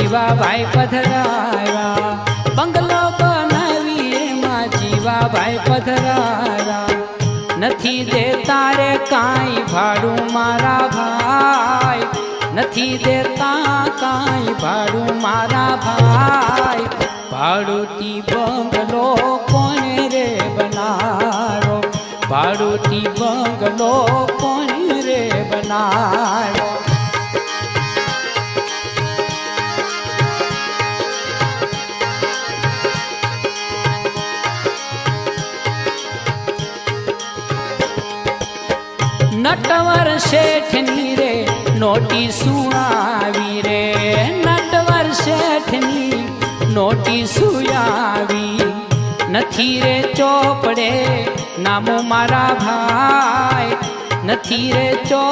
જીવાભાઈ પધરાયા, બંગલો બનાવી એમાં જીવાભાઈ પધરાયા. નથી દેતા રે કાંઈ ભાડું મારા ભાઈ, નથી દેતા કાંઈ ભાડું મારા ભાઈ. ભાડુતી બંગલો કોને રે બનાવ્યો, ભાડુતી બંગલો કોને રે બનાવ્યો. નટવર શેઠની રે નોટિસું આવી રે, નટવર શેઠની નોટિસું આવી. નથી રે ચોપડે નામો મારા ભાઈ, નથી રે ચોપડે